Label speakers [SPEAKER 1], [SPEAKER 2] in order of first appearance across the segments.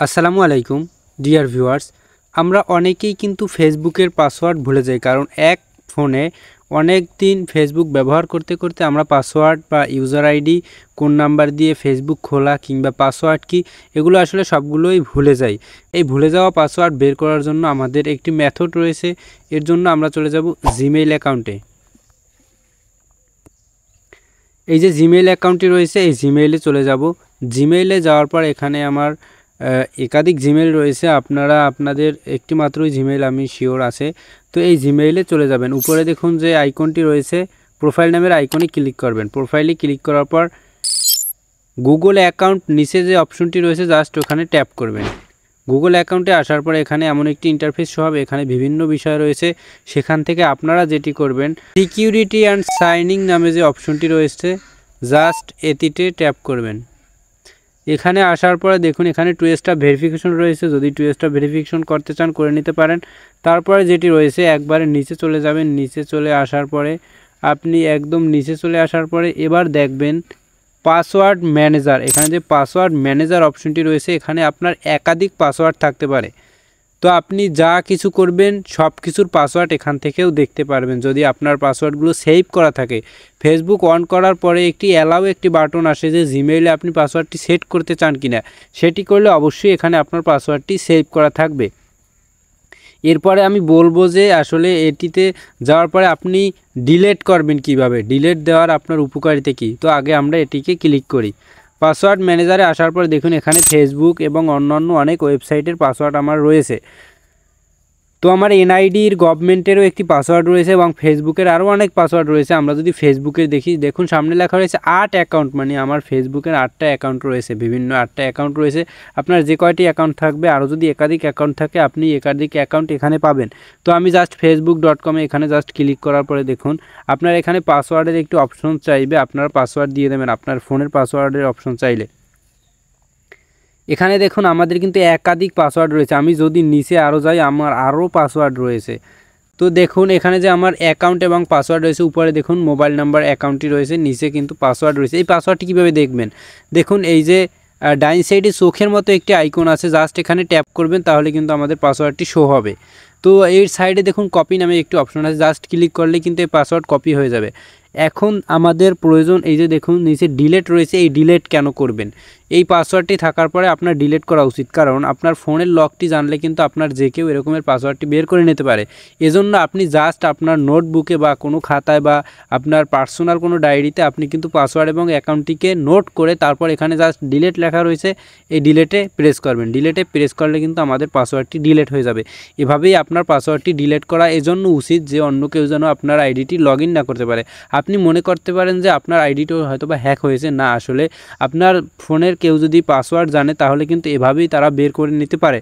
[SPEAKER 1] আসসালামু আলাইকুম dear viewers. আমরা অনেকেই কিন্তু ফেসবুকের পাসওয়ার্ড ভুলে যাই, কারণ এক ফোনে অনেক দিন ফেসবুক ব্যবহার করতে করতে আমরা পাসওয়ার্ড বা ইউজার আইডি, কোন নাম্বার দিয়ে ফেসবুক খোলা কিংবা পাসওয়ার্ড কি, এগুলো আসলে সবগুলোই ভুলে যাই। এই ভুলে যাওয়া পাসওয়ার্ড বের করার জন্য আমাদের একটি মেথড রয়েছে। এর জন্য আমরা চলে যাব জিমেইল অ্যাকাউন্টে। এই যে জিমেইল অ্যাকাউন্টটি রয়েছে, এই জিমেইলে চলে যাব। জিমেইলে যাওয়ার পর এখানে আমার একাধিক জিমেইল রয়েছে, আপনারা আপনাদের একটি মাত্রই জিমেইল আমি শিওর আছে। তো এই জিমেইলে চলে যাবেন। উপরে দেখুন যে আইকনটি রয়েছে, প্রোফাইল নামের আইকনে ক্লিক করবেন। প্রোফাইলে ক্লিক করার পর গুগল অ্যাকাউন্ট নিচে যে অপশনটি রয়েছে জাস্ট ওখানে ট্যাপ করবেন। গুগল অ্যাকাউন্টে আসার পর এখানে এমন একটি ইন্টারফেস শো হবে। এখানে বিভিন্ন বিষয় রয়েছে, সেখান থেকে আপনারা যেটি করবেন, সিকিউরিটি অ্যান্ড সাইনিং নামে যে অপশনটি রয়েছে জাস্ট এটিতে ট্যাপ করবেন। এখানে আসার পরে দেখুন এখানে 2 স্টেপ ভেরিফিকেশন রয়েছে, যদি 2 স্টেপ ভেরিফিকেশন করতে চান করে নিতে পারেন। তারপরে যেটি রয়েছে একবারে নিচে চলে যাবেন। নিচে চলে আসার পরে আপনি একদম নিচে চলে আসার পরে এবার দেখবেন পাসওয়ার্ড ম্যানেজার। এখানে যে পাসওয়ার্ড ম্যানেজার অপশনটি রয়েছে, এখানে আপনার একাধিক পাসওয়ার্ড থাকতে পারে। তো আপনি যা কিছু করবেন সব কিছুর পাসওয়ার্ড এখান থেকেও দেখতে পারবেন যদি আপনার পাসওয়ার্ডগুলো সেভ করা থাকে। ফেসবুক অন করার পরে একটি বাটন আসে যে জিমেইলে আপনি পাসওয়ার্ডটি সেট করতে চান কিনা, সেটি করলে অবশ্যই এখানে আপনার পাসওয়ার্ডটি সেভ করা থাকবে। এরপরে আমি বলবো যে আসলে এটিতে যাওয়ার পরে আপনি ডিলিট করবেন কিভাবে, ডিলিট দেওয়ার আপনার উপকারিতা কী। তো আগে আমরা এটিকে ক্লিক করি। পাসওয়ার্ড ম্যানেজারে আসার পর দেখুন এখানে ফেসবুক এবং অন্যান্য অনেক ওয়েবসাইটের পাসওয়ার্ড আমার রয়েছে। তো আমার এনআইডির গভর্নমেন্টেরও একটি পাসওয়ার্ড রয়েছে এবং ফেসবুকের আরও অনেক পাসওয়ার্ড রয়েছে। আমরা যদি ফেসবুকে দেখি, দেখুন সামনে লেখা রয়েছে 8 অ্যাকাউন্ট, মানে আমার ফেসবুকের 8টা অ্যাকাউন্ট রয়েছে, বিভিন্ন 8টা অ্যাকাউন্ট রয়েছে। আপনার যে কয়টি অ্যাকাউন্ট থাকবে, আরও যদি একাধিক অ্যাকাউন্ট থাকে আপনি একাধিক অ্যাকাউন্ট এখানে পাবেন। তো আমি জাস্ট facebook.com-এ এখানে জাস্ট ক্লিক করার পরে দেখুন আপনার এখানে পাসওয়ার্ডের একটি অপশন চাইবে, আপনারা পাসওয়ার্ড দিয়ে দেবেন আপনার ফোনের পাসওয়ার্ডের অপশন চাইলে। এখানে দেখুন আমাদের কিন্তু একাধিক পাসওয়ার্ড রয়েছে। আমি যদি নিচে আরও যাই, আমার আরও পাসওয়ার্ড রয়েছে। তো দেখুন এখানে যে আমার অ্যাকাউন্ট এবং পাসওয়ার্ড রয়েছে, উপরে দেখুন মোবাইল নাম্বার অ্যাকাউন্টটি রয়েছে, নিচে কিন্তু পাসওয়ার্ড রয়েছে। এই পাসওয়ার্ডটি কীভাবে দেখবেন, দেখুন এই যে ডাইন সাইডে চোখের মতো একটি আইকন আছে, জাস্ট এখানে ট্যাপ করবেন, তাহলে কিন্তু আমাদের পাসওয়ার্ডটি শো হবে। তো এর সাইডে দেখুন কপি নামে একটি অপশন আছে, জাস্ট ক্লিক করলে কিন্তু এই পাসওয়ার্ড কপি হয়ে যাবে। এখন আমাদের প্রয়োজন, এই যে দেখুন নিচে ডিলিট রয়েছে, এই ডিলিট কেন করবেন, এই পাসওয়ার্ডটি থাকার পরে আপনার ডিলিট করা উচিত, কারণ আপনার ফোনের লকটি জানলে কিন্তু আপনার যে কেউ এরকমের পাসওয়ার্ডটি বের করে নিতে পারে। এজন্য আপনি জাস্ট আপনার নোটবুকে বা কোনো খাতায় বা আপনার পার্সোনাল কোনো ডায়েরিতে আপনি কিন্তু পাসওয়ার্ড এবং অ্যাকাউন্টটিকে নোট করে তারপর এখানে জাস্ট ডিলিট লেখা রয়েছে, এই ডিলিটে প্রেস করবেন। ডিলিটে প্রেস করলে কিন্তু আমাদের পাসওয়ার্ডটি ডিলিট হয়ে যাবে। এভাবেই আপনার পাসওয়ার্ডটি ডিলিট করা এজন্য উচিত যে অন্য কেউ যেন আপনার আইডিটি লগ ইন না করতে পারে। আপনি মনে করতে পারেন যে আপনার আইডিটা হয়তো বা হ্যাক হয়েছে, না, আসলে আপনার ফোনের কেউ যদি পাসওয়ার্ড জানে তাহলে কিন্তু এভাবেই তারা বের করে নিতে পারে।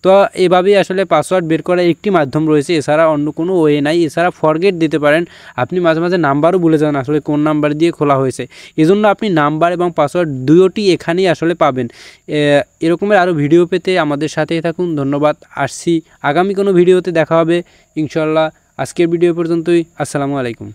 [SPEAKER 1] তো এভাবেই আসলে পাসওয়ার্ড বের করার একটি মাধ্যম রয়েছে, এছাড়া অন্য কোনো ওয়ে নাই। এছাড়া ফরগেট দিতে পারেন, আপনি মাঝে মাঝে নাম্বারও ভুলে যান আসলে কোন নাম্বার দিয়ে খোলা হয়েছে, এজন্য আপনি নাম্বার এবং পাসওয়ার্ড দুটোই এখানেই আসলে পাবেন। এরকমের আরও ভিডিও পেতে আমাদের সাথেই থাকুন। ধন্যবাদ, আসছি আগামী কোনো ভিডিওতে দেখা হবে ইনশাল্লাহ। আজকের ভিডিও পর্যন্তই। আসসালামু আলাইকুম।